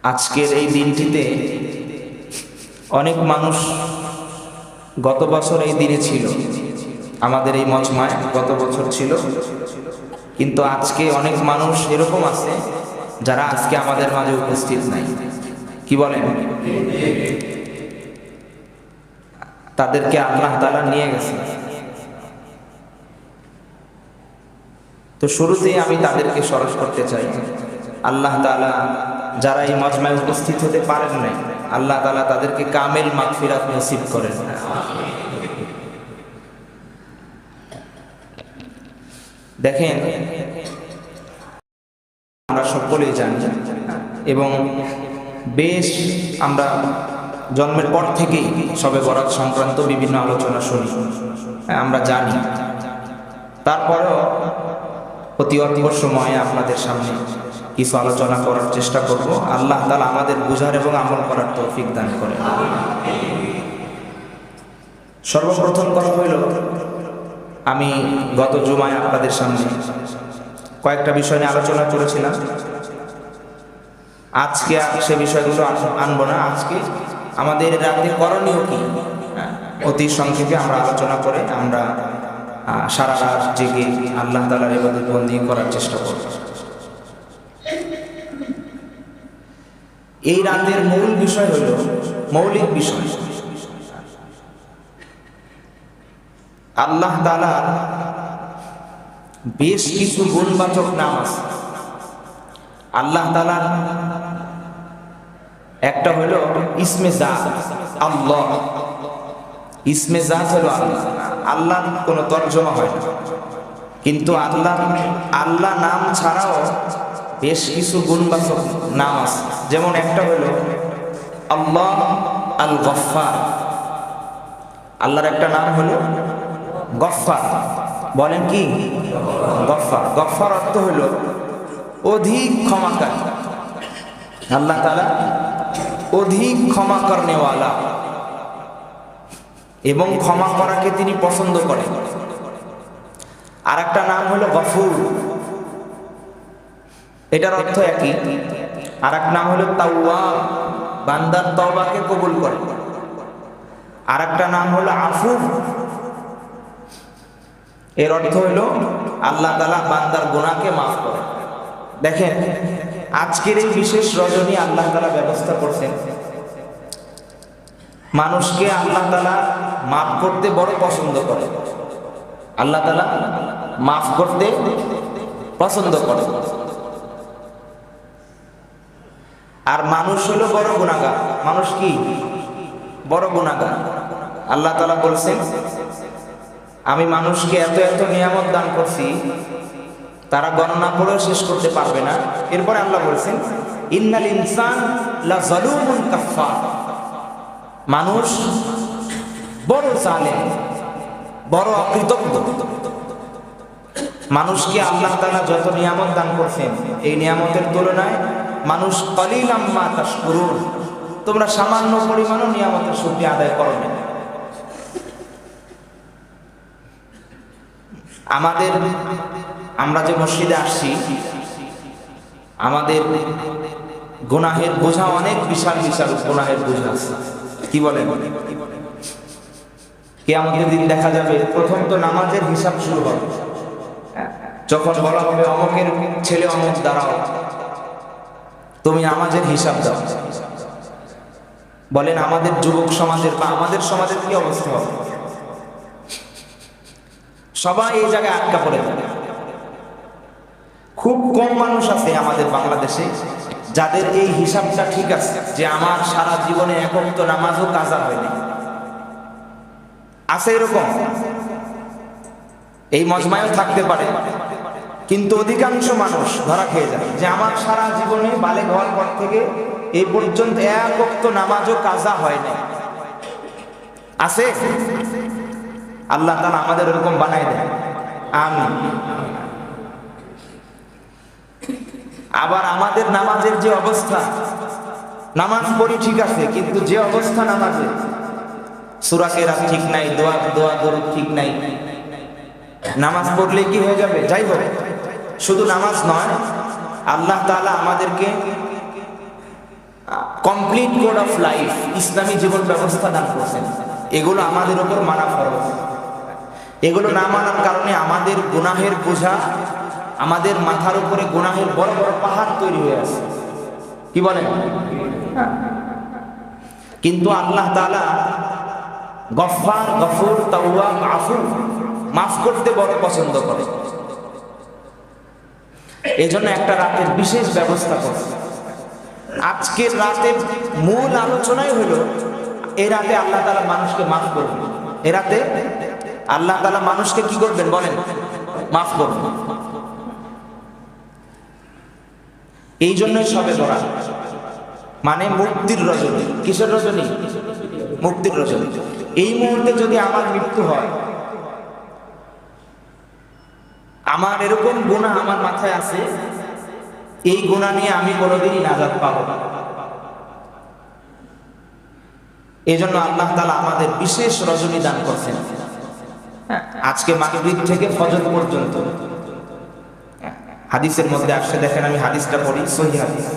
আজকের এই দিনটিতে অনেক মানুষ গত বছর এই দিনে ছিল, আমাদের এই মজমায় গত বছর ছিল, কিন্তু আজকে অনেক মানুষ এরকম আছে যারা আজকে আমাদের মাঝে উপস্থিত নাই। কি বলেন? তাদেরকে আল্লাহ তাআলা নিয়ে গেছে। তো শুরুতেই আমি তাদেরকে স্মরণ করতে চাই, আল্লাহ তাআলা যারা এই মজমায় উপস্থিত হতে পারেন নাই, আল্লাহ তাআলা তাদেরকে কামেল মাগফিরাত নসিব করেন। দেখেন, আমরা সকলেই জানি এবং বেশ আমরা জন্মের পর থেকেই শবে বরাত সংক্রান্ত বিভিন্ন আলোচনা শুনি, আমরা জানি। তারপরেও অতি অল্প সময়ে আপনাদের সামনে কিছু আলোচনা করার চেষ্টা করব। আল্লাহ তাআলা আমাদের বুঝার এবং আমল করার তৌফিক দান করেন। সর্বপ্রথম কথা হইল, আমি গত জুমায় আপনাদের সামনে কয়েকটা বিষয় নিয়ে আলোচনা করেছিলাম। আজকে সে বিষয়গুলো আনবো না। আজকে আমাদের রাতে করণীয় কি অতি সংক্ষেপে আমরা আলোচনা করে আমরা সারা রাত জেগে আল্লাহ তাআলার ইবাদত বন্দেগী করার চেষ্টা করব। এই রাতের মূল বিষয় হলো, মৌলিক বিষয়, আল্লাহ তাআলার বেশ কিছু গুণবাচক নাম আছে। আল্লাহ তাআলার একটা হলো ইসমে জাত, আল্লাহ। ইসমে জাত হলো আল্লাহ। আল্লাহ কোনো তর্জমা হয় না, কিন্তু আল্লাহ নাম ছাড়াও বেশ কিছু গুণবাচক নাম আছে। যেমন একটা হলো আল্লাহ আল গফফার। আল্লাহর একটা নাম হলো গফফার। বলেন কি? গফফার। গফফার অর্থ হলো অধিক ক্ষমাকারী। আল্লাহ তাআলা অধিক ক্ষমা করনেওয়ালা এবং ক্ষমা করাকে তিনি পছন্দ করেন। আর একটা নাম হলো গফুর, এটার অর্থ একই। আর এক নাম হলো তাওয়াব, বান্দার তওবাকে কবুল করে। আর একটা নাম হলো আফু, এর অর্থ হলো আল্লাহ তাআলা বান্দার গুনাহকে মাফ করে। দেখেন, আজকের এই বিশেষ রজনী আল্লাহ তাআলা ব্যবস্থা করছেন, মানুষকে আল্লাহ তাআলা মাফ করতে বড় পছন্দ করে। আল্লাহ তাআলা মাফ করতে পছন্দ করে। আর মানুষ হলো বড় গুনাহগার। মানুষ কি? বড় গুনাহগার। আল্লাহ তাআলা বলছেন, আমি মানুষকে এত এত নিয়ামত দান করছি, তারা গণনা করেও শেষ করতে পারবে না। এরপরে আল্লাহ বলছেন, ইন্নাল ইনসান লা যালুমুন কাফফার। মানুষ বড় জালেম, বড় অকৃতজ্ঞ। মানুষকে আল্লাহ তাআলা যত নিয়ামত দান করছেন, এই নিয়ামতের তুলনায় মানুষ কলিলাম মা তাশকুরুন, তোমরা সামান্য পরিমাণও নিয়ামতের শুকরিয়া আদায় করো না। আমরা যে মসজিদে আসছি, আমাদের গুনাহের বোঝা অনেক বিশাল বিশাল গুনাহের বোঝা আছে। কি বলেন? কিয়ামতের দিন দেখা যাবে, প্রথম তো নামাজের হিসাব শুরু হবে। যখন বলা হবে অমুকের ছেলে অমুক দাঁড়াও, তুমি নামাজের হিসাব দাও। বলেন আমাদের যুবক সমাজের বা আমাদের সমাজের কি অবস্থা হবে? সবাই এই জায়গায় আটকা পড়ে যাবে। খুব কম মানুষ আছে আমাদের বাংলাদেশে যাদের এই হিসাবটা ঠিক আছে, যে আমার সারা জীবনে এক ওয়াক্ত নামাজও কাজা হয়নি। আছে এরকম? এই মজমায়ও থাকতে পারে, কিন্তু অধিকাংশ মানুষ ধরা খেয়ে যায় যে আমার সারা জীবনে বালেগ হওয়ার পর থেকে এই পর্যন্ত এক ওয়াক্ত নামাজও কাজা হয় না। আছে? আল্লাহ তাআলা আমাদের এরকম বানায় দেয়। আমিন। আবার আমাদের নামাজের যে অবস্থা, নামাজ পড়ি ঠিক আছে, কিন্তু যে অবস্থা নামাজে, সূরা কেরাত ঠিক নাই, দোয়া দরুদ ঠিক নাই, নামাজ পড়লে কি হয়ে যাবে? যাই হোক, শুধু নামাজ নয়, আল্লাহ তাআলা আমাদেরকে কমপ্লিট কোড অফ লাইফ, ইসলামী জীবন ব্যবস্থা দান করছেন। এগুলো আমাদের উপর মানা ফরজ। এগুলো না মানার কারণে আমাদের গুনাহের বোঝা, আমাদের মাথার উপরে গুনাহের বড় বড় পাহাড় তৈরি হয়ে আছে। কি বলেন? কিন্তু আল্লাহ তাআলা গফফার, গফুর, তাওয়াব, আফু, মাফ করতে বড় পছন্দ করে। এজন্য একটা রাতের বিশেষ ব্যবস্থা করে। আজকের রাতের মূল আলোচনাই হলো এই রাতে আল্লাহ তাআলা মানুষকে মাফ করবেন। এই রাতে আল্লাহ তাআলা মানুষকে কি করবেন বলেন? মাফ করবেন। এই জন্যই শবে বরাত মানে মুক্তির রজনী। কিসের রজনী? মুক্তির রজনী। এই মুহূর্তে যদি আমার মৃত্যু হয়, আমার এরকম গুনাহ আমার মাথায় আছে, এই গুনাহ নিয়ে আমি কোনোদিনই নাজাত পাবো না। এই জন্য আল্লাহ তাআলা আমাদের বিশেষ রজনী দান করছেন। আজকে মাগরিব থেকে ফজর পর্যন্ত হাদিসের মধ্যে আসছে, দেখেন আমি হাদিসটা পড়ি, সহিহ হাদিস।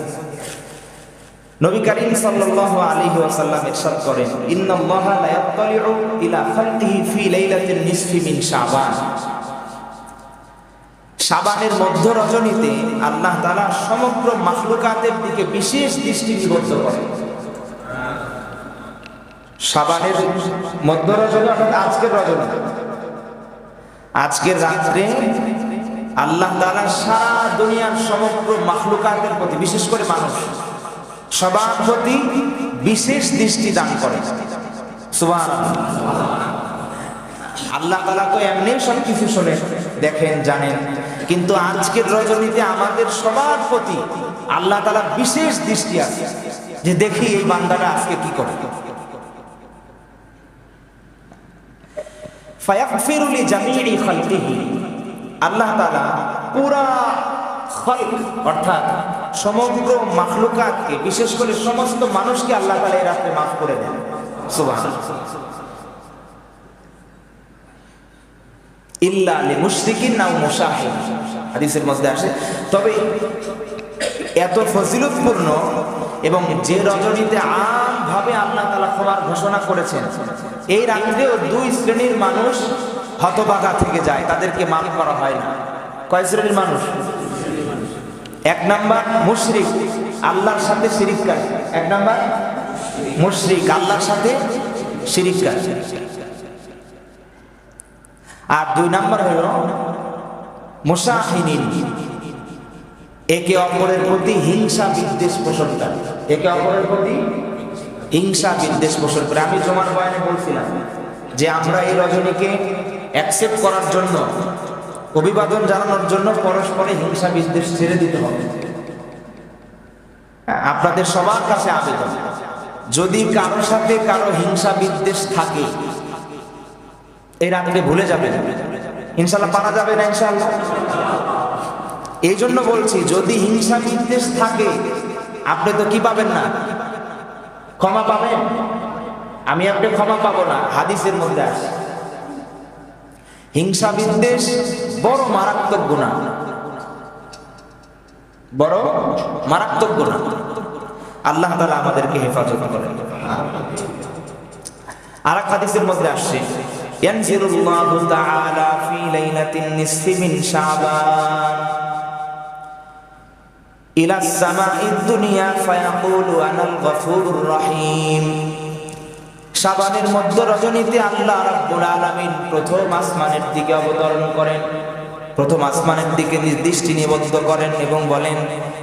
নবী করিম সাল্লাল্লাহু আলাইহি ওয়াসাল্লাম ইরশাদ করেন, ইন্নাল্লাহা লা ইয়াত্তালিউ ইলা খালকিহি ফি লাইলাতিন নিসফি মিন শাবান। শাবানের মধ্য রজনীতে আল্লাহ তাআলা সমগ্র মাখলুকাতের দিকে বিশেষ দৃষ্টি নিবদ্ধ করেন। শাবানের মধ্য রজনী অর্থাৎ আজকের রজনী, আজকের রাত্রে আল্লাহ তাআলা সারা দুনিয়ার সমগ্র মাখলুকাতের প্রতি, বিশেষ করে মানুষ সবার প্রতি বিশেষ দৃষ্টি দান করে। সুবহানাল্লাহ। আল্লাহ তাআলা তো এমনি সবকিছু শোনেন, দেখেন, জানেন, কিন্তু আজকের রজনীতে আমাদের সবার প্রতি আল্লাহ তাআলা বিশেষ দৃষ্টি আছে যে দেখি এই বান্দাটা আজকে কি করে। ফায়াগফিরু লিজামিই খালকিহি। আল্লাহ তাআলা পুরা খালক অর্থাৎ সমগ্র মাখলুকাতকে, বিশেষ করে সমস্ত মানুষকে আল্লাহ তাআলা এই রাতে মাফ করে দেন। সুবহানাল্লাহ। ইল্লা লিমুশরিকিন আও মুশাহিদ, হাদিসের মধ্যে আসে। তবে এত ফজিলতপূর্ণ এবং যে রজনীতে আমভাবে আল্লাহ তাআলা ক্ষমার ঘোষণা করেছেন, এই রাত্রেও দুই শ্রেণীর মানুষ হতভাগা থেকে যায়, তাদেরকে মাফ করা হয় না। কয় শ্রেণীর মানুষ? এক নাম্বার মুশরিক, আল্লাহর সাথে শিরিককারী। এক নাম্বার মুশরিক, আল্লাহর সাথে শিরিককারী। আর দুই নাম্বার হলো মুশাহিদিন, একে অপরের প্রতি হিংসা বিদ্বেষ পোষণকারী। একে অপরের প্রতি হিংসা বিদ্বেষ পোষণ করে। আমি জমার বয়ানে বলছিলাম যে আমরা এই রজনীকে অ্যাকসেপ্ট করার জন্য, অভিবাদন জানানোর জন্য পরস্পরে হিংসা বিদ্বেষ ছেড়ে দিতে হবে। আপনাদের সবার কাছে আবেদন, যদি কারো সাথে কারো হিংসা বিদ্বেষ থাকে, এই রাত্রে ভুলে যাবেন, ইনশাআল্লাহ পারা যাবে না ইনশাআল্লাহ। এই জন্য বলছি, যদি হিংসা বিদ্বেষ থাকে আপনি তো কি পাবেন না? ক্ষমা পাবেন। আমি আপনি ক্ষমা পাবো না। হাদিসের মধ্যে আছে হিংসা বিদ্বেষ বড় মারাত্মক গুনাহ, বড় মারাত্মক গুনাহ। আল্লাহ তাআলা আমাদেরকে হেফাজত করেন। আর এক হাদিসের মধ্যে আসছে, ইয়ানজিলুল্লাহু তাআলা ফি লাইলাতিন নিসফি মিন শাবান ইলা সামাঈদ দুনিয়া ফায়াকুলু আনাল গফুরুর রহিম। শাবানের মধ্য রজনীতে আল্লাহ রাব্বুল আলামিন প্রথম আসমানের দিকে অবতরণ করেন, প্রথম আসমানের দিকে দৃষ্টি নিবদ্ধ করেন এবং বলেন,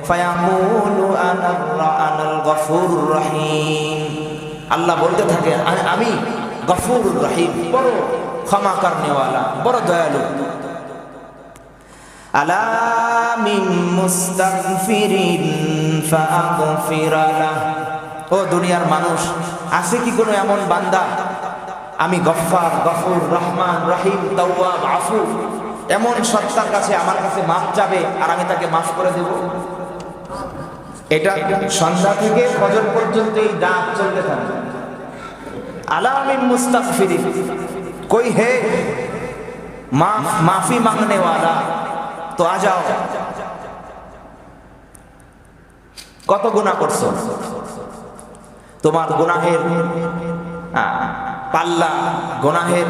ফায়াকুলু আনাল গফুরুর রহিম। আল্লাহ বলতে থাকে, আমি গফুরুর রহিম, বড় ক্ষমা করনেওয়ালা, বড় দয়ালু। আলা মিন মুস্তাগফিরিন ফাগফির লাহু। ও দুনিয়ার মানুষ, আছে কি কোনো এমন বান্দা, আমি গফফার, গফুর, রহমান, রহিম, তাওয়াব, আফু, এমন সত্তার কাছে আমার কাছে মাফ চাবে আর আমি তাকে মাফ করে দেব? এটা সন্ধ্যা থেকে ফজর পর্যন্ত এই ডাক চলতে থাকে। আলা মিন মুস্তাগফিরিন, कोई है माफी मांगने वाला तो आ जाओ। কত গুনাহ করছো, তোমার গুনাহের পাল্লা, গুনাহের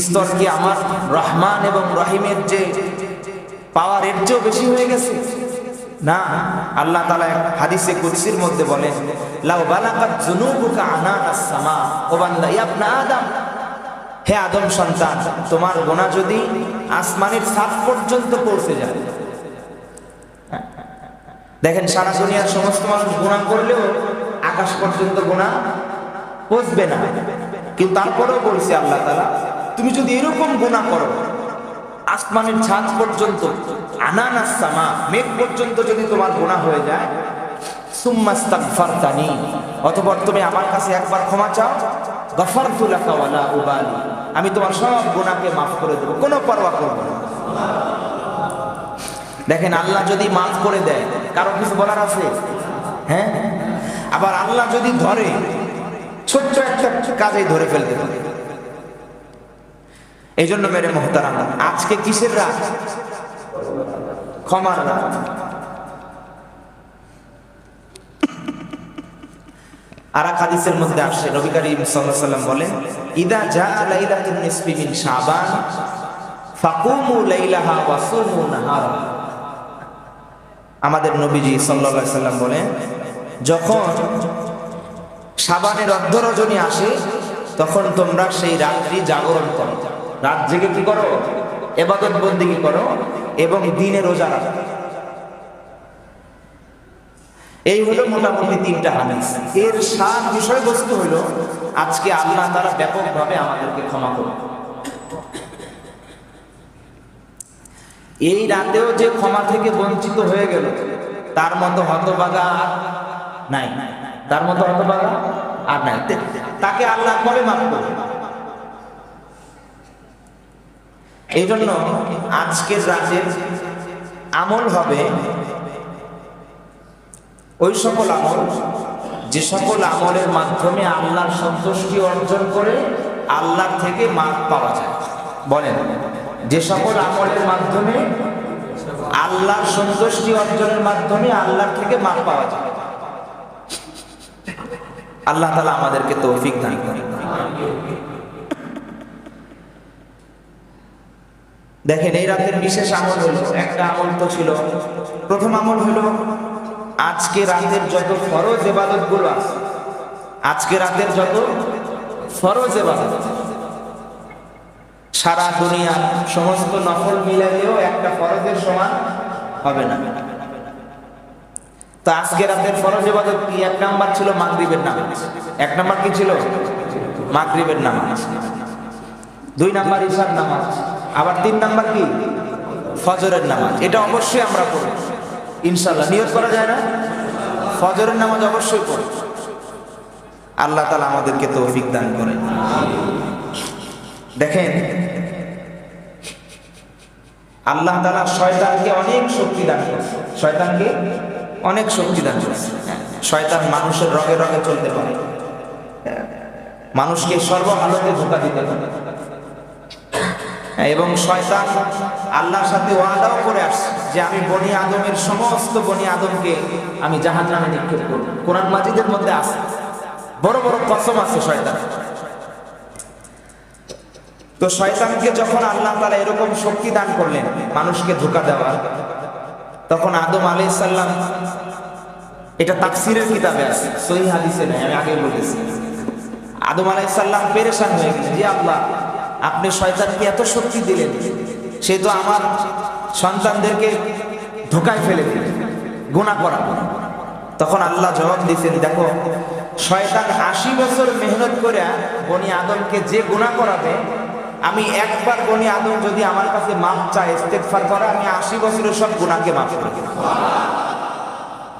স্তর কি আমার রহমান এবং রহিমের যে পাওয়ার এর চেয়েও বেশি হয়ে গেছে? না, আল্লাহ তাআলা হাদিসে কুদসির মধ্যে বলেন, লাউ বালাগাত যুনুবুকা আনানাস সামা, ও বান্দা, ইয়া ইবনে আদম, হে আদম সন্তান, তোমার গুনাহ যদি আসমানের ছাদ পর্যন্ত পৌঁছে যায়। দেখেন, সারা দুনিয়ার সমস্ত মানুষ গুনাহ করলেও আকাশ পর্যন্ত গুনাহ পৌঁছবে না, কিন্তু তারপরেও বলছে আল্লাহ তাআলা, তুমি যদি এরকম গুনাহ করো আসমানের ছাদ পর্যন্ত, আনানাস সামা, মেঘ পর্যন্ত যদি তোমার গুনাহ হয়ে যায়, সুম্মাস্তাগফারতানি, অতঃপর তুমি আমার কাছে একবার ক্ষমা চাও, গফারতু লাকা ওয়ালা উবালি, আমি তোমার সব গুনাহকে মাফ করে দেব, কোনো পরোয়া করব না। দেখেন, আল্লাহ যদি মাফ করে দেয়, কারো কিছু বলার আছে? হ্যাঁ। আবার আল্লাহ যদি ধরে, ছোট্ট একটা কাজেই ধরে ফেলতে পারে। এই জন্য মেরে মুহতারাম, আজকে কিসের রাত? ক্ষমার রাত। আর এক হাদিসের মধ্যে আসছে, নবী করিম সাল্লাল্লাহু আলাইহি ওয়াসাল্লাম বলেন, ইদা জাআ লাইলাতুন নিসফি মিন শাবান ফাকুমু লাইলাহা ওয়া সুমু নাহারা। আমাদের নবীজি সাল্লাল্লাহু আলাইহি ওয়াসাল্লাম বলেন, যখন শাবানের অর্ধ রজনী আসে, তখন তোমরা সেই রাত্রি জাগরণ করো, রাত জেগে কি করো? ইবাদত বন্দেগী করো এবং দিনে রোজা রাখো। এই হলো মোটামুটি 3টা হাদিস। এর সার বিষয়বস্তু হলো, আজকে আল্লাহ তাআলা ব্যাপকভাবে আমাদেরকে ক্ষমা করুন। এই রাতেও যে ক্ষমা থেকে বঞ্চিত হয়ে গেল, তার মতো হতভাগা আর নাই, তার মতো হতভাগা আর নাই। তাকে আল্লাহ কবে মাফ করবে? এই জন্য আজকের রাতের আমল হবে ওই সকল আমল, যে সকল আমলের মাধ্যমে আল্লাহর সন্তুষ্টি অর্জন করে আল্লাহর থেকে মাফ পাওয়া যায়। বলেন, যে সকল আমলের মাধ্যমে আল্লাহর সন্তুষ্টি অর্জনের মাধ্যমে আল্লাহর থেকে মাফ পাওয়া যায়। আল্লাহ তাআলা আমাদেরকে তৌফিক দান করেন। দেখেন, এই রাতের বিশেষ আমল হলো, একটা আমল তো ছিল, প্রথম আমল হলো আজকে রাতের যত ফরজ ইবাদত গুলো আছে, আজকে রাতের যত ফরজ ইবাদত, সারা দুনিয়ার সমস্ত নফল মিলাইলেও একটা ফরজের সমান হবে না। তো আজকে রাতের ফরজ ইবাদত কি? 1 নাম্বার ছিল মাগরিবের নামাজ। 1 নাম্বার কি ছিল? মাগরিবের নামাজ। 2 নাম্বার ইশার নামাজ। আবার 3 নাম্বার কি? ফজরের নামাজ। এটা অবশ্যই আমরা পড়ব ইনশাআল্লাহ। নিয়ত করা যায় না? ফজরের নামাজ অবশ্যই পড়ব। আল্লাহ তাআলা আমাদেরকে তৌফিক দান করেন। দেখেন, আল্লাহ তাআলা শয়তানকে অনেক শক্তি দান করেছে, শয়তানকে অনেক শক্তি দান করেছে। শয়তান মানুষের রগে রগে চলতে পারে, মানুষকে সর্বহালতে ধোঁকা দিতে পারে, এবং শয়তান আল্লাহর সাথে ওয়াদাও করে আসছে যে আমি বনি আদমের সমস্ত বনি আদমকে আমি জাহান্নামে নিক্ষেপ করব। কোরআন মাজিদের মধ্যে আছে, বড় বড় কসম আছে শয়তান। তো শয়তানকে যখন আল্লাহ তাআলা এরকম শক্তি দান করলেন মানুষকে ধোঁকা দেওয়ার, তখন আদম আলাইহিস সালাম, এটা তাফসীরের কিতাবে আছে, সহিহ হাদিসে নাই, আমি আগে বলেছি, আদম আলাইহিস সালাম পেরেশান হয়ে গেলেন, যে আল্লাহ, আপনি শয়তানকে এত শক্তি দিলেন, সে তো আমার সন্তানদেরকে ধোঁকায় ফেলে দিলেন, গুনাহ করা। তখন আল্লাহ জবাব দিয়েছেন, দেখো, শয়তান 80 বছর মেহনত করে বনি আদমকে যে গুনাহ করাবে, আমি একবার বনি আদম যদি আমার কাছে মাফ চায়, ইস্তেগফার করে, আমি 80 বছরের সব গুনাহকে মাফ করে দেব।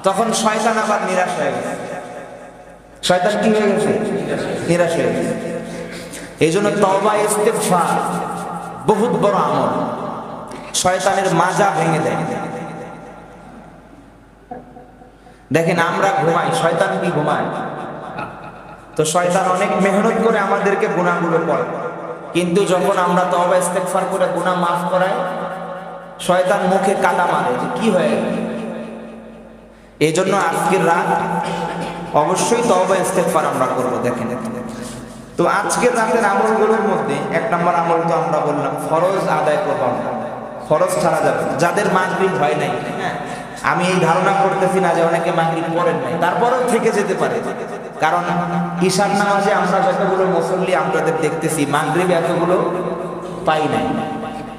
তখন শয়তান আবার নিরাশ হয়ে গেছে। শয়তান কি হয়ে গেছে? নিরাশ হয়ে গেছে। এই জন্য তওবা ইস্তেগফার বহুত বড় আমল, শয়তানের মাজা ভেঙে দেয়। দেখেন, আমরা ঘুমাই, শয়তান কি ঘুমায়? তো শয়তান অনেক মেহনত করে আমাদেরকে গুনাহগুলো করে, কিন্তু যখন আমরা তওবা ইস্তেগফার করে গুনাহ মাফ করাই, শয়তান মুখে কাদা মারে যে কি হয়ে গেল। এই জন্য আজকের রাত অবশ্যই তওবা ইস্তেগফার আমরা করব। দেখেন, তো আজকের রাতের আমলগুলোর মধ্যে 1 নম্বর আমল তো আমরা বললাম, ফরজ আদায় করব আমরা। ফরজ ছাড়া যাবে না। যাদের মাগরিব হয় নাই, হ্যাঁ, আমি এই ধারণা করতেছি না যে অনেকে মাগরিব পড়েন নাই, তারপরেও থেকে যেতে পারে। কারণ ঈশার নামাজে আমরা যতগুলো মুসল্লি আপনাদের দেখতেছি, মাগরিব এতগুলো পাই নাই।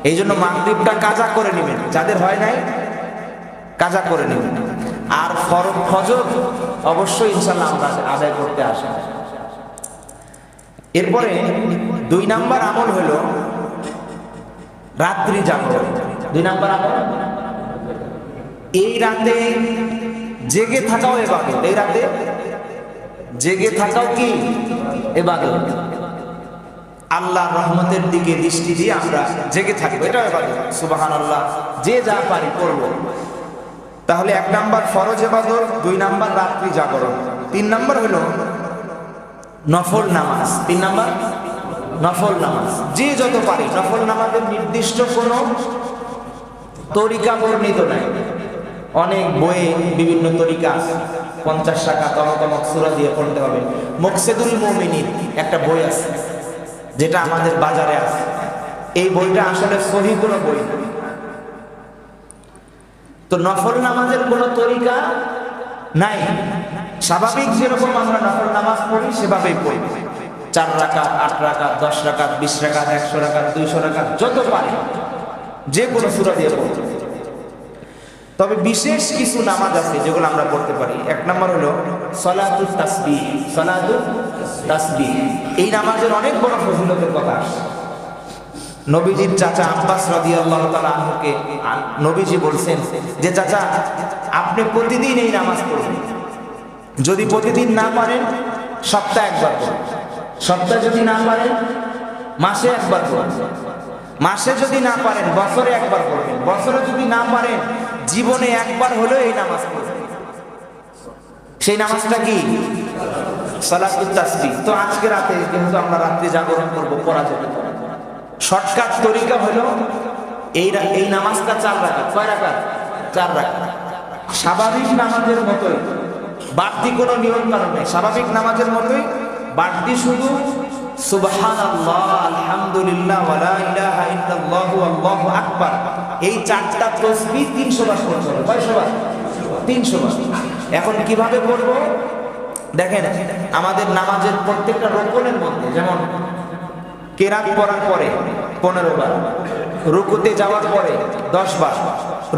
এই জন্য মাগরিবটা কাজা করে নেবেন, যাদের হয় নাই কাজা করে নেবেন। আর ফজর অবশ্যই ইনশাআল্লাহ আমরা আদায় করতে আসা। এরপরে 2 নাম্বার আমল হলো রাত্রি জাগরণ। 2 নাম্বার আমল, এই রাতে জেগে থাকাও ইবাদত। এই রাতে জেগে থাকাও কি ইবাদত? আল্লাহর রহমতের দিকে দৃষ্টি দিয়ে আমরা জেগে থাকবো, এটাও ইবাদত। সুবহানাল্লাহ, যে যা পারি করব। তাহলে 1 নাম্বার ফরজ ইবাদত, 2 নাম্বার রাত্রি জাগরণ। 3 নাম্বার হলো নফল নামাজ। 3 নাম্বার নফল নামাজ, যে যত পারি। নফল নামাজের নির্দিষ্ট কোনো তরিকা বর্ণিত নাই। অনেক বইয়ে বিভিন্ন তরিকা আছে। 50 টাকা তমক সূরা দিয়ে পড়তে হবে। মুকসিদুল মুমিনিন একটা বই আছে, যেটা আমাদের বাজারে আছে। এই বইটা আসলে সহিহ কোনো বই না। তো নফল নামাজের কোনো তরিকা নাই। স্বাভাবিক যেরকম আমরা নফল নামাজ পড়ি সেভাবেই পড়ি। 4 রাকাত, 8 রাকাত, 10 রাকাত, 20 রাকাত, 100 রাকাত, 200 রাকাত, যত পারি যে কোনো সূরা দিয়ে পড়তে। তবে বিশেষ কিছু নামাজ আছে যেগুলো আমরা পড়তে পারি। 1 নম্বর হলো সালাতুত তাসবিহ। সালাতুত তাসবিহ, এই নামাজের অনেক বড় ফজিলতের কথা আসে। নবীজির চাচা আব্বাস রাদিয়াল্লাহু তাআলা আনহুকে নবীজি বলছেন যে, চাচা আপনি প্রতিদিন এই নামাজ পড়বেন। যদি প্রতিদিন না পারেন সপ্তাহে একবার পড়বেন। সপ্তাহে যদি না পারেন মাসে একবার পড়বেন। মাসে যদি না পারেন বছরে একবার পড়বেন। বছরে যদি না পারেন জীবনে একবার হলেও এই নামাজ পড়বেন। সেই নামাজটা কি? সালাতুত তাসবিহ। তো আজকে রাতে যেহেতু আমরা রাত্রি জাগরণ করব, পড়া যাবে। শর্টকাট তরিকা হলো এই নামাজটা 4 রাকাত। কয় রাকাত? 4 রাকাত। স্বাভাবিক নামাজের মতোই, বাড়তি কোনো নিয়ম কানুন নেই। স্বাভাবিক নামাজের মতোই বাড়তি শুধু সুবহানাল্লাহ, আলহামদুলিল্লাহ, ওয়া লা ইলাহা ইল্লাল্লাহু, আল্লাহু আকবার, এই 4টা তাসবিহ 300 বার পড়তে হবে। কয়শো বার? 300 বার। এখন কিভাবে পড়ব দেখেন, আমাদের নামাজের প্রত্যেকটা রুকুনের মধ্যে, যেমন কেরাত পড়ার পরে 15 বার, রুকুতে যাওয়ার পরে 10 বার,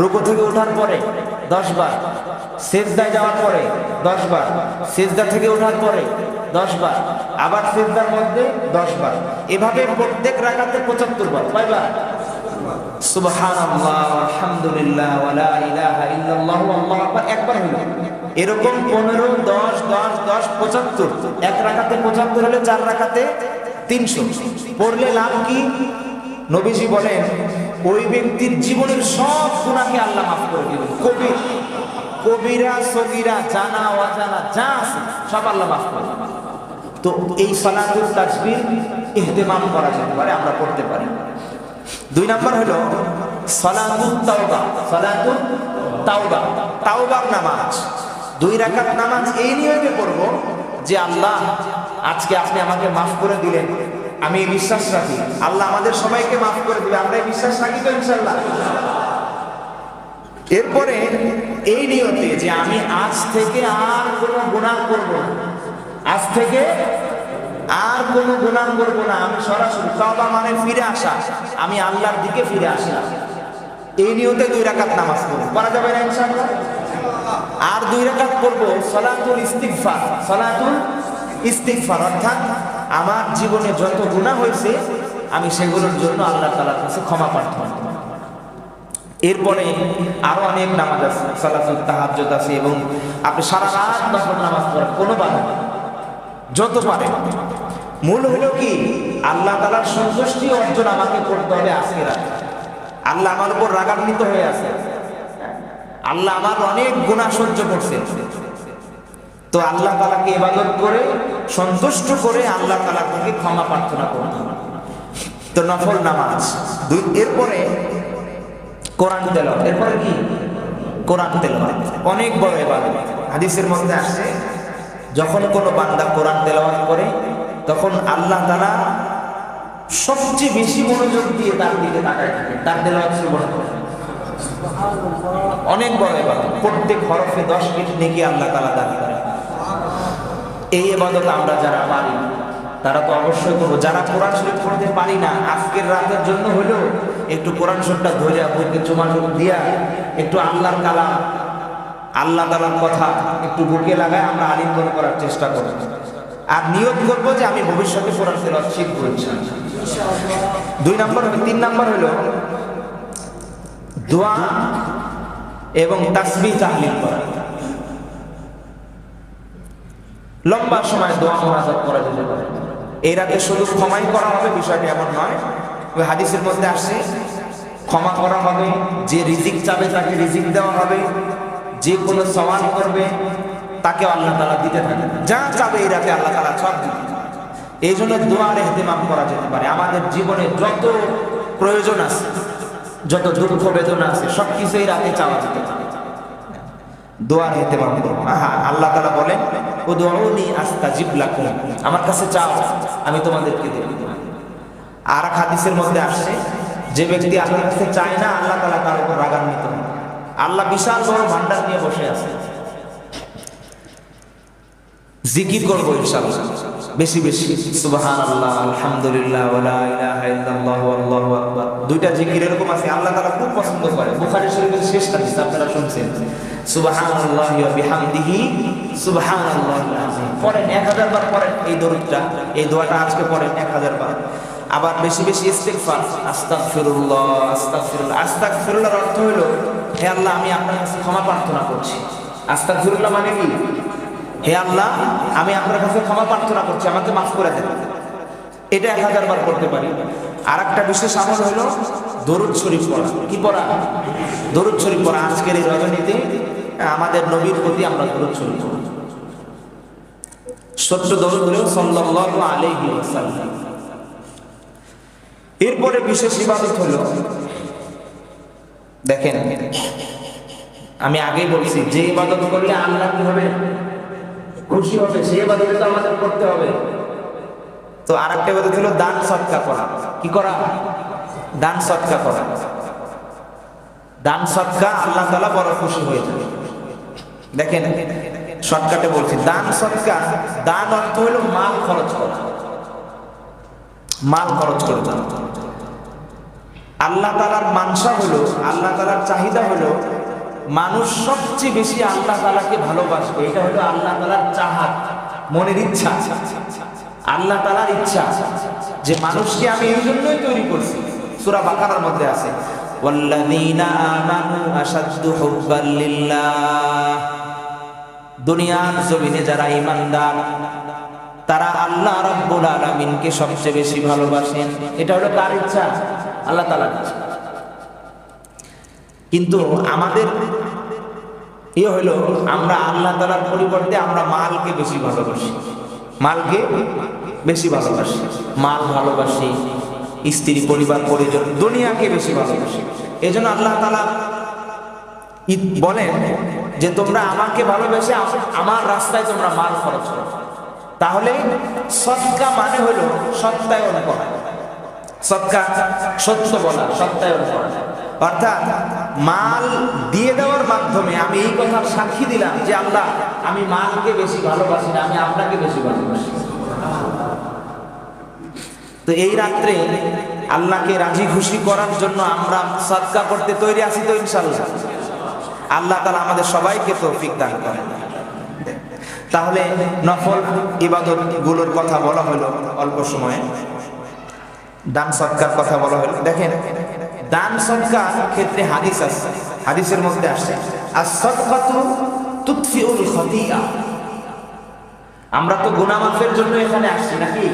রুকু থেকে ওঠার পরে 10 বার, সিজদায় যাওয়ার পরে 10 বার, সিজদা থেকে ওঠার পরে 10 বার, আবার সিজদার মধ্যে 10 বার। এভাবে প্রত্যেক রাকাতে 75 বার। কয়বার? সুবহানাল্লাহ, আলহামদুলিল্লাহ, ওয়া লা ইলাহা ইল্লাল্লাহু, আল্লাহু আকবার, একবার হলো। এরকম 15, 10, 10, 10, 75। এক রাকাতে 75 হলে 4 রাকাতে 300 পড়লে লাভ কি? নবীজি বলেন ওই ব্যক্তির জীবনের সব গুনাহকে আল্লাহ মাফ করে দিবেন। কবিরা সগীরা, জানা অজানা যা আছে সব আল্লাহ মাফ করে দিবেন। তো এই সালাতুত তাসবিহ ইহতিমাম করা যেতে পারে, আমরা পড়তে পারি। 2 নাম্বার হলো সালাতুত তাওবা। সালাতুত তাওবা, তাওবার নামাজ। 2 রাকাত নামাজ এই নিয়মে পড়ব যে আল্লাহ আজকে আপনি আমাকে মাফ করে দিলেন, আমি বিশ্বাস রাখি আল্লাহ আমাদের সবাইকে মাফ করে দিবে। আমরা বিশ্বাস রাখি তো ইনশাআল্লাহ। এরপরে এই নিয়তে যে আমি আজ থেকে আর কোনো গুনাহ করব না, আজ থেকে আর কোনো গুনাহ করব না। আমি সরাসরি তওবা মানে ফিরে আসা, আমি আল্লাহর দিকে ফিরে আসলাম। এই নিয়তে 2 রাকাত নামাজ পড়ব, পড়া যাবে না ইনশাআল্লাহ। আর 2 রাকাত পড়ব সালাতুল ইস্তিগফার। সালাতুল ইস্তিগফার অর্থাৎ আমার জীবনে যত গুনাহ হয়েছে আমি সেগুলোর জন্য আল্লাহ তাআলার কাছে ক্ষমা প্রার্থনা করব। এরপরে আরো অনেক নামাজ আছে, সালাতুত তাহাজ্জুদ আছে, এবং আপনি সারা রাত নফল নামাজ পড়েন, কোনো বাধা নেই, যত পারেন। মূল হলো কি? আল্লাহ তাআলার সন্তুষ্টি অর্জন আমাকে করতে হবে আজকে রাতে। আল্লাহ আমার উপর রাগান্বিত হয়ে আছে, আল্লাহ আমার অনেক গুনাহ সহ্য করছে। তো আল্লাহ তাআলাকে ইবাদত করে সন্তুষ্ট করে আল্লাহ তাআলার থেকে ক্ষমা প্রার্থনা করতে হবে। তো নফল নামাজ 2। এরপরে কোরআন তেলাওয়াত। এরপরে কি? কোরআন তেলাওয়াত অনেক বড় ইবাদত। হাদিসের মধ্যে আসছে যখন কোনো বান্দা কোরআন তেলাওয়াত করে তখন আল্লাহ তাআলা সবচেয়ে বেশি মনোযোগ দিয়ে তার দিকে তাকায় থাকে, তার তেলাওয়াত শ্রবণ করে। অনেক বড় ইবাদত, প্রত্যেক হরফে 10 মিনিট নেকি আল্লাহ তাআলা দান করে। এই ইবাদত আমরা যারা পারি তারা তো অবশ্যই করবো। যারা কোরআন শরীফ পড়তে পারি না, আজকের রাতের জন্য হলো একটু কোরআন শরীফটা ধরে বইকে চুমাচুম দিয়া একটু আল্লাহর কালাম, আল্লাহ তাআলার কথা একটু বুকে লাগায় আমরা আলিঙ্গন করার চেষ্টা করব, আর নিয়ত করব যে আমি ভবিষ্যতে কোরআন তেলাওয়াত শিখব ইনশাআল্লাহ। 2 নম্বর। 3 নম্বর হলো দোয়া এবং তাসবিহ তাহলিল করা। লম্বা সময় দোয়া মুনাজাত করা যেতে পারে। এই রাতে শুধু ক্ষমাই করা হবে বিষয়টি এমন নয়। ওই হাদিসের মধ্যে আসছে ক্ষমা করা হবে, যে রিজিক চাবে তাকে রিজিক দেওয়া হবে, যে কোনো সওয়াল করবে তাকে আল্লাহ তাআলা দিতে থাকেন, যা চাবে এই রাতে আল্লাহ তাআলা সব দিতে। এই জন্য দোয়ার ইহতিমাম করা যেতে পারে। আমাদের জীবনে যত প্রয়োজন আছে, যত দুঃখ বেদনা আছে, সবকিছু এই রাতে চাওয়া যেতে পারে। দোয়ার ইহতিমাম করব। আল্লাহ তাআলা বলেন উদউনি আস্তাজিব লাকুম, আমার কাছে চাও আমি তোমাদেরকে দেব। আর এক হাদিসের মধ্যে আসছে যে ব্যক্তি আল্লাহর কাছে চায় না আল্লাহ তাআলা তার উপর রাগান্বিত হন। আল্লাহ বিশাল বড় ভান্ডার নিয়ে বসে আছে। জিকির করব ইনশাআল্লাহ বেশি বেশি, সুবহানাল্লাহ, আলহামদুলিল্লাহ, ওয়া লা ইলাহা ইল্লাল্লাহ, আল্লাহু আকবার। দুইটা জিকির এরকম আছে আল্লাহ তাআলা খুব পছন্দ করে। বুখারী শরীফের শেষ হাদিস আপনারা শুনছেন, সুবহানাল্লাহি ওয়া বিহামদিহি সুবহানাল্লাহিল আযীম। পড়েন 1000 বার পড়েন এই দরুদটা, এই দোয়াটা আজকে পড়েন 1000 বার। আবার বেশি বেশি ইস্তিগফার, আস্তাগফিরুল্লাহ আস্তাগফিরুল্লাহ। আস্তাগফিরুল্লাহর অর্থ হলো হে আল্লাহ আমি আপনার কাছে ক্ষমা প্রার্থনা করছি। আস্তাগফিরুল্লাহ মানে কি? হে আল্লাহ আমি আপনার কাছে ক্ষমা প্রার্থনা করছি, আমাকে মাফ করে দেন। এটা 1000 বার করতে পারি। আর একটা বিশেষ আমল হলো দরুদ শরীফ পড়া। কি পড়া? দরুদ শরীফ পড়া। আজকের এই রজনীতে আমাদের নবীর প্রতি আমরা দরুদ শরীফ পড়ি। ছোট্ট দরুদ হলো সাল্লাল্লাহু আলাইহি ওয়াসাল্লাম। এরপরে বিশেষ ইবাদত হলো, দেখেন আমি আগেই বলছি যে ইবাদত করলে আল্লাহ কি হবে? খুশি হবে, সেই ইবাদত তো আমাদের করতে হবে। তো আরেকটা ইবাদত হলো দান সদকা করা। কি করা? দান সদকা করা। দান সদকা আল্লাহ তাআলা বড় খুশি হয়ে যাবে। দেখেন শর্টকাটে বলছি, দান সদকা, দান অর্থ হলো মাল খরচ করা, মাল খরচ করে দাও। আল্লাহ তাআলার মানসা হলো, আল্লাহ তাআলার চাহিদা হলো মানুষ সবচেয়ে বেশি আল্লাহ তাআলাকে ভালোবাসবে। এটা হলো আল্লাহ তাআলার চাহাত, মনের ইচ্ছা। আল্লাহ তাআলার ইচ্ছা যে মানুষকে আমি এই জন্যই তৈরি করছি। সূরা বাকারার মধ্যে আছে ওয়াল্লাযীনা আমানু আশাদ্দু হুব্বাল লিল্লাহ। দুনিয়ার জমিনে যারা ঈমানদার তারা আল্লাহ রাব্বুল আলামিনকে সবচেয়ে বেশি ভালোবাসেন। এটা হলো কার ইচ্ছা? আল্লাহ তাআলার ইচ্ছা। কিন্তু আমাদের হলো আমরা আল্লাহ তাআলার পরিবর্তে আমরা মালকে বেশি ভালোবাসি, মালকে বেশি ভালোবাসি, মাল ভালোবাসি, স্ত্রী, পরিবার, পরিজন, দুনিয়াকে বেশি ভালোবাসি। এজন্য আল্লাহ তাআলা বলেন যে তোমরা আমাকে ভালোবেসে আমার রাস্তায় তোমরা মাল খরচ করো। তাহলে সদকা মানে হলো সত্যায়ন করা, সদকা সত্য বলা, সত্যায়ন করা। অর্থাৎ মাল দিয়ে দেওয়ার মাধ্যমে আমি এই কথার সাক্ষী দিলাম যে আল্লাহ আমি মালকে বেশি ভালোবাসি না, আমি আপনাকে বেশি ভালোবাসি। তো এই রাত্রে আল্লাহকে রাজি খুশি করার জন্য আমরা সদকা করতে তৈরি আছি তো ইনশাআল্লাহ। আল্লাহ তাআলা আমাদের সবাইকে তৌফিক দান করেন। তাহলে নফল ইবাদত গুলোর কথা বলা হলো অল্প সময়ে, দান সদকার কথা বলা হলো। দেখেন দান সদকার ক্ষেত্রে হাদিস আছে, হাদিসের মধ্যে আসছে আস-সাদকাতু তুতফিউল খাতিয়া। আমরা তো গুনাহ মাফের জন্য এখানে আসছি নাকি?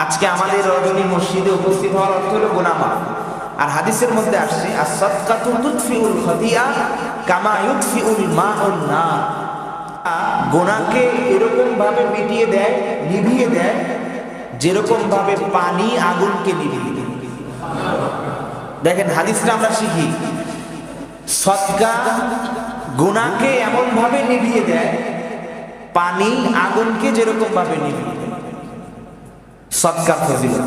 আজকে আমাদের রজনী মসজিদে উপস্থিত হওয়ার অর্থ হলো গুনাহ মাফ। আর হাদিসের মধ্যে আসছে আস-সাদকাতু তুতফিউল খাতিয়া কামা ইউতফিউল মাউন নার। গুনাহকে এরকম ভাবে মিটিয়ে দেয়, নিভিয়ে দেয়, যেরকম ভাবে পানি আগুনকে নিভিয়ে দেয়। দেখেন হাদিসটা আমরা শিখি, সদকা গুনাহকে এমন ভাবে নিভিয়ে দেয় পানি আগুনকে যেরকম ভাবে নিবে, সদকার ফজিলত।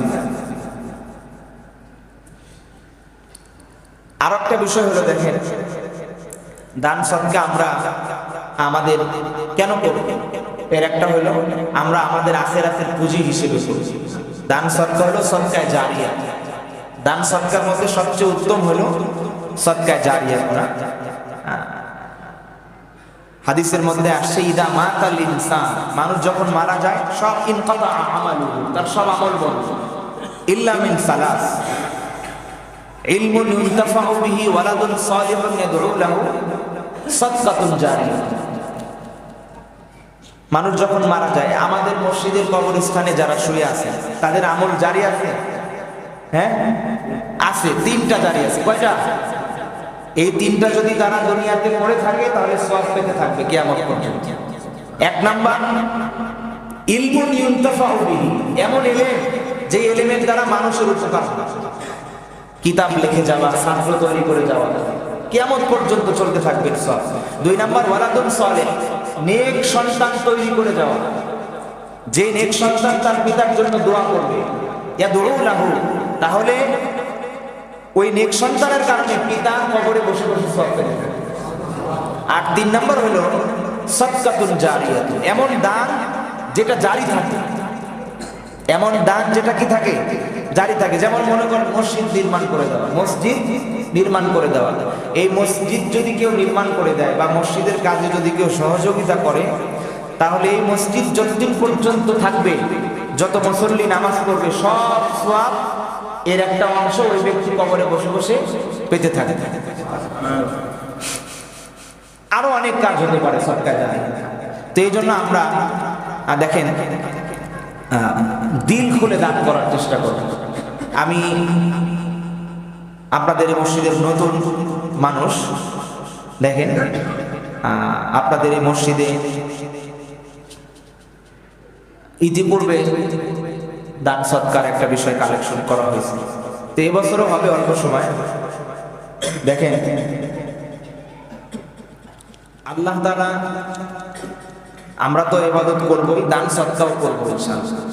আর একটা বিষয় হলো, দেখেন দান সদকা আমরা আমাদের কেন করব? এর একটা হলো আমরা আমাদের আখিরাতের পুঁজি হিসেবে করি। দান সদকা হলো সদকায়ে জারিয়া। দান সদকার মধ্যে সবচেয়ে উত্তম হলো সদকায়ে জারিয়া করা। হাদিসের মধ্যে আসছে, ইদা মাতাল ইনসান, মানুষ যখন মারা যায় সব ইনকাতা আমালুহু, তার সব আমল বন্ধ, ইল্লা মিন সালাস, ইলমুন ইউনতাফাউ বিহি ওয়ালাদুন সালিহুন ইয়াদউ লাহু, সাদকাতুন জারিয়া। মানুষ যখন মারা যায়, আমাদের মসজিদের কবরস্থানে যারা শুয়ে আছে তাদের আমল জারি আছে? হ্যাঁ আছে, 3টা জারি আছে। কয়টা? এই 3টা যদি তারা দুনিয়াতে পড়ে থাকে তাহলে সওয়াব পেতে থাকবে কিয়ামত পর্যন্ত। 1 নাম্বার, ইলমুন ইউনতাফাউ বিহি, এমন ইলম যে ইলমের দ্বারা মানুষের উপকার হয়, কিতাব লিখে যাওয়া, ছাত্র তৈরি করে যাওয়া, কিয়ামত পর্যন্ত চলতে থাকবে সওয়াব। 2 নাম্বার, ওয়ালাদুন সালেহ, নেক সন্তান তৈরি করে যাওয়া, যে নেক সন্তান তার পিতার জন্য দোয়া করবে, ইয়াদউ লাহু, তাহলে ওই নেক সন্তানের কারণে পিতা কবরে বসে বসে সওয়াব পেতে থাকে। আর 3 নাম্বার হলো সাদকাতুন জারিয়া, এমন দান যেটা জারি থাকে, এমন দান যেটা কি থাকে, জারি থাকে। যেমন মনে করেন মসজিদ নির্মাণ করে দেওয়া, মসজিদ নির্মাণ করে দেওয়া। এই মসজিদ যদি কেউ নির্মাণ করে দেয় বা মসজিদের কাজে যদি কেউ সহযোগিতা করে, তাহলে এই মসজিদ যতদিন পর্যন্ত থাকবে, যত মুসল্লি নামাজ পড়বে, সব সওয়াব এর একটা অংশ ওই ব্যক্তি কবরে বসে বসে পেতে থাকে। আরো অনেক কাজ হতে পারে সদকায়ে জারিয়া। তো এই জন্য আমরা দেখেন দিল খুলে দান করার চেষ্টা করব। আমি আপনাদের এই মসজিদের নতুন মানুষ, দেখেন আপনাদের এই মসজিদে ইতিপূর্বে দান সৎকার একটা বিষয় কালেকশন করা হয়েছে, তো এবছরও হবে অল্প সময়। দেখেন আল্লাহ তাআলা, আমরা তো ইবাদত করবই, দান সদকাও করবো ইনশাআল্লাহ।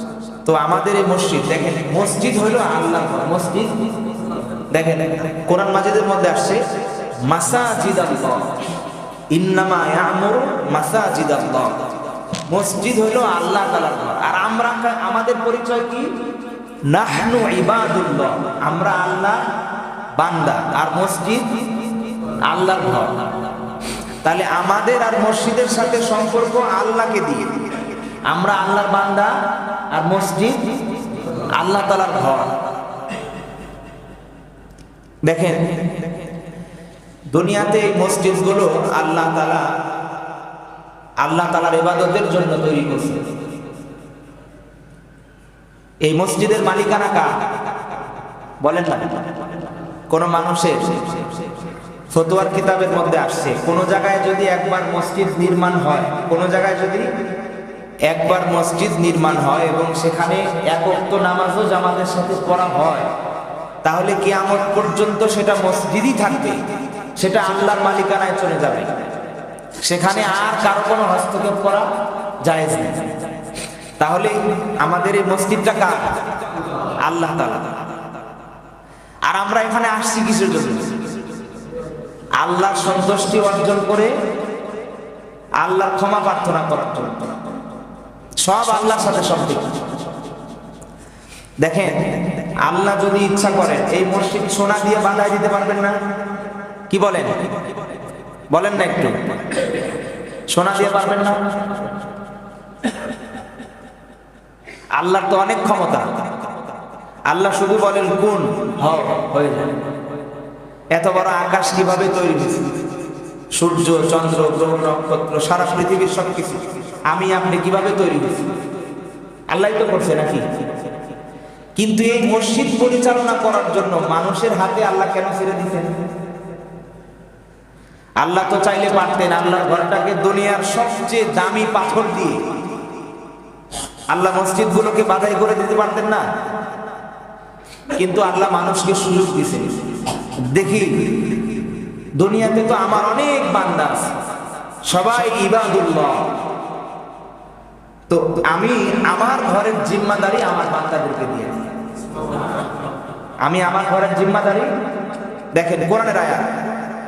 তো আমাদের এই মসজিদ, দেখেন মসজিদ হলো আল্লাহর ঘর। মসজিদ দেখেন কোরআন মাজিদের মধ্যে আসছে, মাসাজিদাল্লাহ ইন্নামা ইয়ামুরু মাসাজিদাল্লাহ, মসজিদ হলো আল্লাহ তাআলার ঘর। আর আমরা, আমাদের পরিচয় কি? নাহনু ইবাদুল্লাহ, আমরা আল্লাহ বান্দা, আর মসজিদ আল্লাহর ঘর। তাহলে আমাদের আর মসজিদের সাথে সম্পর্ক আল্লাহকে দিয়ে, আমরা আল্লাহর বান্দা আর মসজিদ আল্লাহ তাআলার ঘর। দেখেন দুনিয়াতে এই মসজিদগুলো আল্লাহ তাআলার ইবাদতের জন্য তৈরি করছে। এই মসজিদের মালিকানা কার বলেন না? কোন মানুষের? ফতোয়ার কিতাবের মধ্যে আসছে, কোন জায়গায় যদি একবার মসজিদ নির্মাণ হয়, কোন জায়গায় যদি একবার মসজিদ নির্মাণ হয় এবং সেখানে এক ওয়াক্ত নামাজও জামাতের সাথে পড়া হয়, তাহলে কিয়ামত পর্যন্ত সেটা মসজিদই থাকবে, সেটা আল্লাহর মালিকানায় চলে যাবে, সেখানে আর কারো কোনো হস্তক্ষেপ করা জায়েজ নেই। তাহলে আমাদের এই মসজিদটা কার? আল্লাহ তাআলা। আর আমরা এখানে আসছি কিসের জন্য? আল্লাহর সন্তুষ্টি অর্জন করে আল্লাহর ক্ষমা প্রার্থনা করার জন্য। সব আল্লাহর সাথে সম্পৃক্ত। দেখেন আল্লাহ যদি ইচ্ছা করেন এই মসজিদ সোনা দিয়ে বাঁধাই দিতে পারবেন না? কি বলেন? বলেন না একটু, সোনা দিয়ে পারবেন না? আল্লাহর তো অনেক ক্ষমতা। আল্লাহ শুধু বলেন কোন হও, হয়ে যায়। এত বড় আকাশ কিভাবে তৈরি হয়েছে? সূর্য, চন্দ্র, গ্রহ, নক্ষত্র, সারা পৃথিবীর সবকিছু আমি আপনি কিভাবে তৈরি হয়েছে? আল্লাহই তো করছে নাকি? কিন্তু এই মসজিদ পরিচালনা করার জন্য মানুষের হাতে আল্লাহ কেন ছেড়ে দিতেন? আল্লাহ তো চাইলে পারতেন আল্লাহর ঘরটাকে দুনিয়ার সবচেয়ে দামি পাথর দিয়ে আল্লাহ মসজিদগুলোকে বাধাই করে দিতে পারতেন না? কিন্তু আল্লাহ মানুষকে সুযোগ দিয়েছেন। দেখি দুনিয়াতে তো আমার অনেক বান্দা আছে, সবাই ইবাদুল্লাহ, তো আমি আমার ঘরের জিম্মাদারি আমার বান্দাদেরকে দিয়ে দিই। আমি আমার ঘরের জিম্মাদারি, দেখেন কোরআনের আয়াত,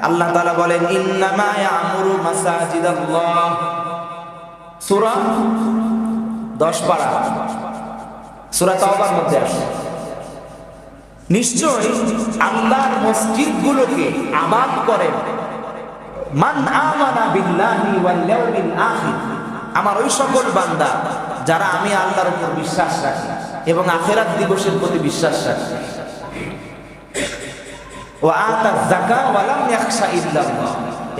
আল্লাহ তাআলা বলেন ইন্নামা ইয়ামুরু মাসাজিদাল্লাহ, সূরা 10 পারা, সূরা তাওবার মধ্যে আসে, নিশ্চয় আল্লাহর মসজিদগুলোকে আবাদ করেন মান আমানা বিল্লাহি ওয়াল ইয়াউমিল আখির, আমার ওই সকল বান্দা যারা আমি আল্লাহর উপর বিশ্বাস রাখি এবং আখিরাত দিবসের প্রতি বিশ্বাস রাখি, ওয়া আতা যাকাত ওয়া লাম ইয়াখশা ইল্লাল্লাহ,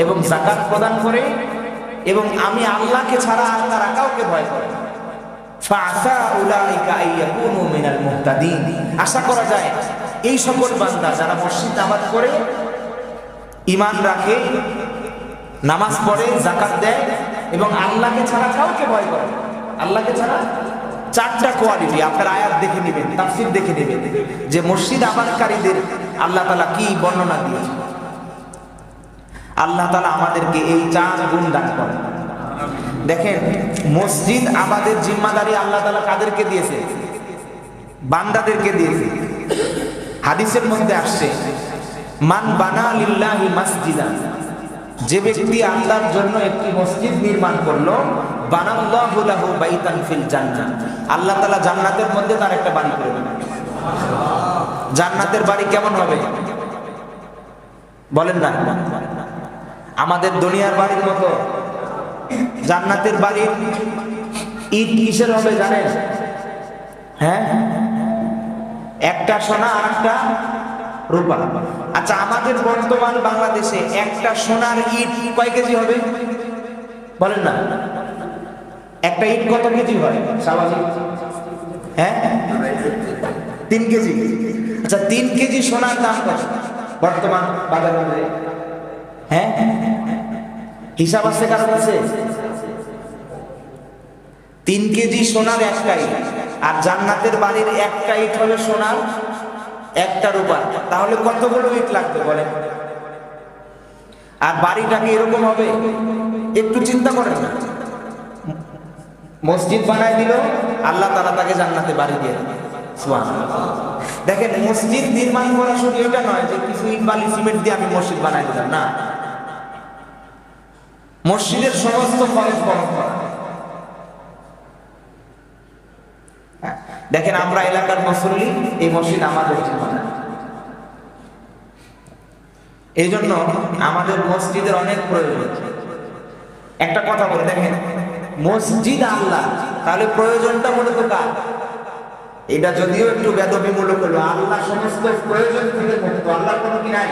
এবং যাকাত প্রদান করে এবং আমি আল্লাহকে ছাড়া আর তারা কাউকে ভয় করে, ফাআসা উলাইকা আইয়াকুনু মিনাল মুহতাদিন, আশা করা যায় এই সকল বান্দা যারা মসজিদ আবাদ করে, ঈমান রাখে, নামাজ পড়ে, যাকাত দেয় এবং আল্লাহকে ছাড়া কাউকে ভয় করে, আল্লাহকে ছাড়া, চারটা কোয়ালিটি আপনার আয়াত দেখে নেবেন, তাফসীর দেখে নেবেন যে মসজিদ আবাদকারীদের আল্লাহ তাআলা কি বর্ণনা দিয়েছেন। আল্লাহ তাআলা আমাদেরকে এই 4 গুণ দান করেন। দেখেন মসজিদ আবাদের জিম্মাদারি আল্লাহ তাআলা কাদেরকে দিয়েছে? বান্দাদেরকে দিয়েছে। হাদিসের মধ্যে আসছে মান বানা লিল্লাহি মাসজিদান, যে ব্যক্তি আল্লাহর জন্য একটি মসজিদ নির্মাণ করলো, বানাল্লাহু লাহু বাইতান ফিল জান্নাহ, আল্লাহ তাআলা জান্নাতের মধ্যে তার একটা বাড়ি করে দেবেন। জান্নাতের বাড়ি কেমন হবে বলেন না? আমাদের দুনিয়ার বাড়ির মতো? জান্নাতের বাড়ির ইট কিসের হবে জানেন? হ্যাঁ, একটা সোনা আর একটা রূপা। আচ্ছা, আমাদের বর্তমান বাংলাদেশে একটা সোনার ইট কয় কেজি হবে বলেন না? একটা ইট কত কেজি হয় স্বাভাবিক? হ্যাঁ, 3 কেজি। আচ্ছা, 3 কেজি সোনার দাম কত বর্তমান বাজারে? হ্যাঁ, হিসাব আছে কারো কাছে? 3 কেজি সোনার একটা ইট, আর জান্নাতের বাড়ির একটা ইট হবে সোনার, একটা রূপা, তাহলে কতগুলো ইট লাগবে বলেন? আর বাড়িটাকে এরকম হবে, একটু চিন্তা করেন না। মসজিদ বানায় দিল, আল্লাহ তাআলা তাকে জান্নাতে বাড়ি দিয়ে দিলেন। সুবহানাল্লাহ। দেখেন মসজিদ নির্মাণ করা শুধু এটা নয় যে কিছু ইট বালি সিমেন্ট দিয়ে আমি মসজিদ বানাই দিলাম, না, মসজিদের সমস্ত খরচ বহন করা। দেখেন আমরা এলাকার মুসল্লি, এই মসজিদ আমাদের জিম্মাদারি। এই জন্য আমাদের মসজিদের অনেক প্রয়োজন। একটা কথা বলে দেখেন, মসজিদ আল্লাহ, তাহলে প্রয়োজনটা মূলত কার? এটা যদিও একটু বেদবিমূলক হলো, আল্লাহ সমস্ত প্রয়োজন থেকে মুক্ত, আল্লাহর কোনো কি নাই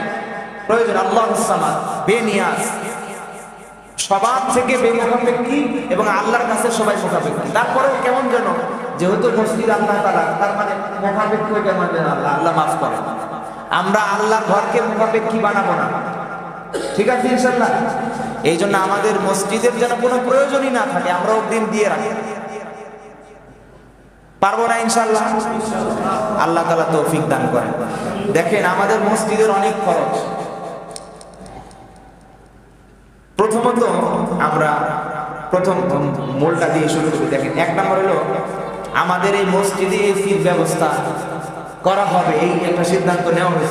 প্রয়োজন। আল্লাহুস সামাদ, বেনিয়াজ, সবার থেকে বেমুখাপেক্ষী এবং আল্লাহর কাছে সবাই মুখাপেক্ষী। তারপরেও কেমন যেন, যেহেতু মসজিদ আল্লাহ তাআলা, তার মানে মুখাপেক্ষী কেমন যেন আল্লাহ মাফ করে। আমরা আল্লাহর ঘরকে মুখাপেক্ষী বানাবো না, ঠিক আছে ইনশাআল্লাহ? এই জন্য আমাদের মসজিদের যেন কোনো প্রয়োজনই না থাকে, আমরা অগ্রিম দিয়ে রাখি। পারবো না ইনশাআল্লাহ? আল্লাহ তাআলা তৌফিক দান করেন। দেখেন আমাদের মসজিদের অনেক খরচ। প্রথমত আমরা প্রথম মূলটা দিয়ে শুরু করি। দেখেন 1 নম্বর হলো আমাদের এই মসজিদে এসির ব্যবস্থা করা হবে, এই একটা সিদ্ধান্ত নেওয়া হয়েছে।